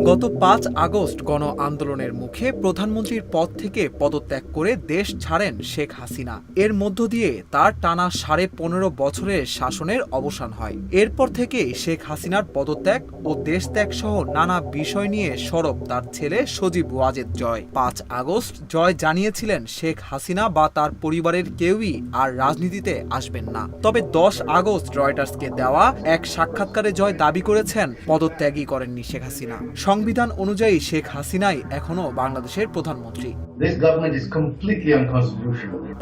গত ৫ আগস্ট গণ আন্দোলনের মুখে প্রধানমন্ত্রীর পদ থেকে পদত্যাগ করে দেশ ছাড়েন শেখ হাসিনা। এর মধ্য দিয়ে তার টানা ১৫.৫ বছরের শাসনের অবসান হয়। এরপর থেকেই শেখ হাসিনার পদত্যাগ ও দেশত্যাগ সহ নানা বিষয় নিয়ে সরব তার ছেলে সজীব ওয়াজেদ জয়। ৫ আগস্ট জয় জানিয়েছিলেন শেখ হাসিনা বা তার পরিবারের কেউই আর রাজনীতিতে আসবেন না। তবে ১০ আগস্ট রয়টার্সকে দেওয়া এক সাক্ষাৎকারে জয় দাবি করেছেন পদত্যাগই করেননি শেখ হাসিনা। সংবিধান অনুযায়ী শেখ হাসিনাই এখনো বাংলাদেশের প্রধানমন্ত্রী।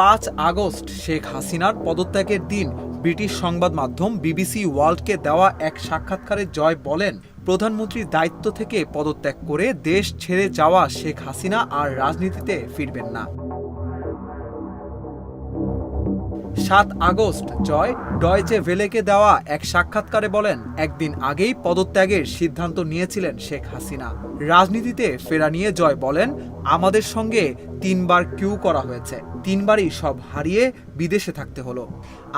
৫ আগস্ট শেখ হাসিনার পদত্যাগের দিন ব্রিটিশ সংবাদ মাধ্যম বিবিসি ওয়ার্ল্ডকে দেওয়া এক সাক্ষাৎকারে জয় বলেন, প্রধানমন্ত্রীর দায়িত্ব থেকে পদত্যাগ করে দেশ ছেড়ে যাওয়া শেখ হাসিনা আর রাজনীতিতে ফিরবেন না। ৭ আগস্ট জয় ডয়চে ভেলেকে দেওয়া এক সাক্ষাৎকারে বলেন, একদিন আগেই পদত্যাগের সিদ্ধান্ত নিয়েছিলেন শেখ হাসিনা। রাজনীতিতে ফেরা নিয়ে জয় বলেন, আমাদের সঙ্গে ৩ বার কিউ করা হয়েছে, ৩ বারই সব হারিয়ে বিদেশে থাকতে হলো।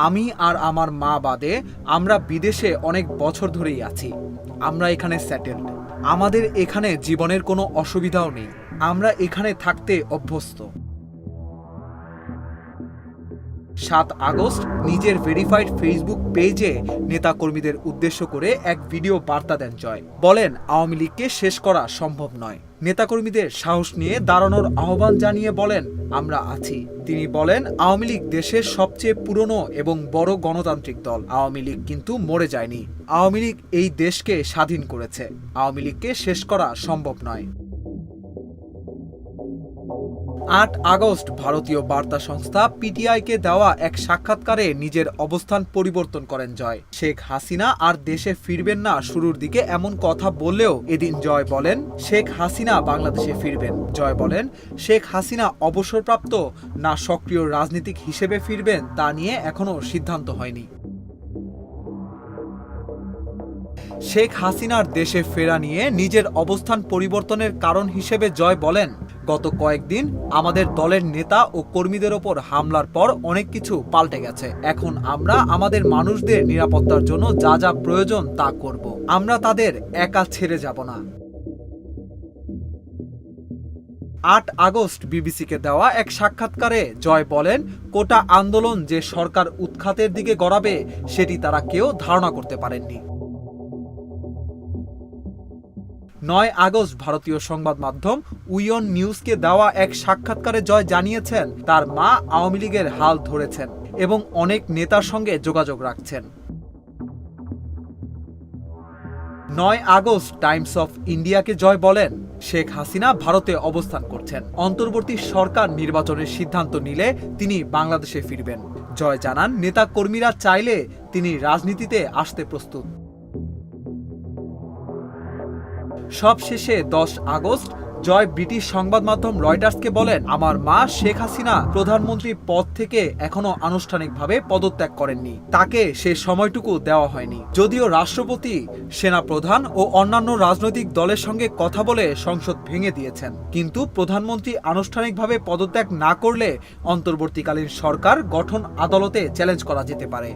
আমি আর আমার মা বাদে আমরা বিদেশে অনেক বছর ধরেই আছি। আমরা এখানে সেটেলড। আমাদের এখানে জীবনের কোনো অসুবিধাও নেই। আমরা এখানে থাকতে অভ্যস্ত। ৭ আগস্ট নিজের ভেরিফাইড ফেসবুক পেজে নেতাকর্মীদের উদ্দেশ্য করে এক ভিডিও বার্তা দেন জয়। বলেন, আওয়ামী লীগকে শেষ করা সম্ভব নয়। নেতাকর্মীদের সাহস নিয়ে দাঁড়ানোর আহ্বান জানিয়ে বলেন, আমরা আছি। তিনি বলেন, আওয়ামী লীগ দেশের সবচেয়ে পুরনো এবং বড় গণতান্ত্রিক দল। আওয়ামী লীগ কিন্তু মরে যায়নি। আওয়ামী লীগ এই দেশকে স্বাধীন করেছে। আওয়ামী লীগকে শেষ করা সম্ভব নয়। ৮ আগস্ট ভারতীয় বার্তা সংস্থা পিটিআইকে দেওয়া এক সাক্ষাৎকারে নিজের অবস্থান পরিবর্তন করেন জয়। শেখ হাসিনা আর দেশে ফিরবেন না শুরুর দিকে এমন কথা বললেও এদিন জয় বলেন, শেখ হাসিনা বাংলাদেশে ফিরবেন। জয় বলেন, শেখ হাসিনা অবসরপ্রাপ্ত না সক্রিয় রাজনীতিক হিসেবে ফিরবেন তা নিয়ে এখনো সিদ্ধান্ত হয়নি। শেখ হাসিনার দেশে ফেরা নিয়ে নিজের অবস্থান পরিবর্তনের কারণ হিসেবে জয় বলেন, গত কয়েকদিন আমাদের দলের নেতা ও কর্মীদের ওপর হামলার পর অনেক কিছু পাল্টে গেছে। এখন আমরা আমাদের মানুষদের নিরাপত্তার জন্য যা যা প্রয়োজন তা করব। আমরা তাদের একা ছেড়ে যাব না। ৮ আগস্ট বিবিসিকে দেওয়া এক সাক্ষাৎকারে জয় বলেন, কোটা আন্দোলন যে সরকার উৎখাতের দিকে গড়াবে সেটি তারা কেউ ধারণা করতে পারেননি। ৯ আগস্ট ভারতীয় সংবাদ মাধ্যম উইয়ন নিউজকে দেওয়া এক সাক্ষাৎকারে জয় জানিয়েছেন, তার মা আওয়ামী লীগের হাল ধরেছেন এবং অনেক নেতার সঙ্গে যোগাযোগ রাখছেন। ৯ আগস্ট টাইমস অফ ইন্ডিয়াকে জয় বলেন, শেখ হাসিনা ভারতে অবস্থান করছেন। অন্তর্বর্তী সরকার নির্বাচনের সিদ্ধান্ত নিলে তিনি বাংলাদেশে ফিরবেন। জয় জানান, নেতা কর্মীরা চাইলে তিনি রাজনীতিতে আসতে প্রস্তুত। সবশেষে ১০ আগস্ট জয় ব্রিটিশ সংবাদ মাধ্যম রয়টার্সকে বলেন, আমার মা শেখ হাসিনা প্রধানমন্ত্রীর পদ থেকে এখনো আনুষ্ঠানিকভাবে পদত্যাগ করেননি। তাকে সে সময়টুকু দেওয়া হয়নি। যদিও রাষ্ট্রপতি, সেনাপ্রধান ও অন্যান্য রাজনৈতিক দলের সঙ্গে কথা বলে সংসদ ভেঙে দিয়েছেন, কিন্তু প্রধানমন্ত্রী আনুষ্ঠানিকভাবে পদত্যাগ না করলে অন্তর্বর্তীকালীন সরকার গঠন আদালতে চ্যালেঞ্জ করা যেতে পারে।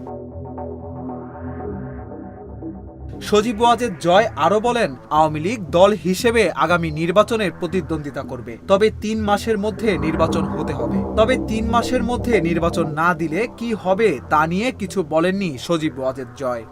সজীব ওয়াজেদ জয় আরো বলেন, আওয়ামী লীগ দল হিসেবে আগামী নির্বাচনের প্রতিদ্বন্দ্বিতা করবে, তবে ৩ মাসের মধ্যে নির্বাচন হতে হবে। তবে ৩ মাসের মধ্যে নির্বাচন না দিলে কি হবে তা নিয়ে কিছু বলেননি সজীব ওয়াজেদ জয়।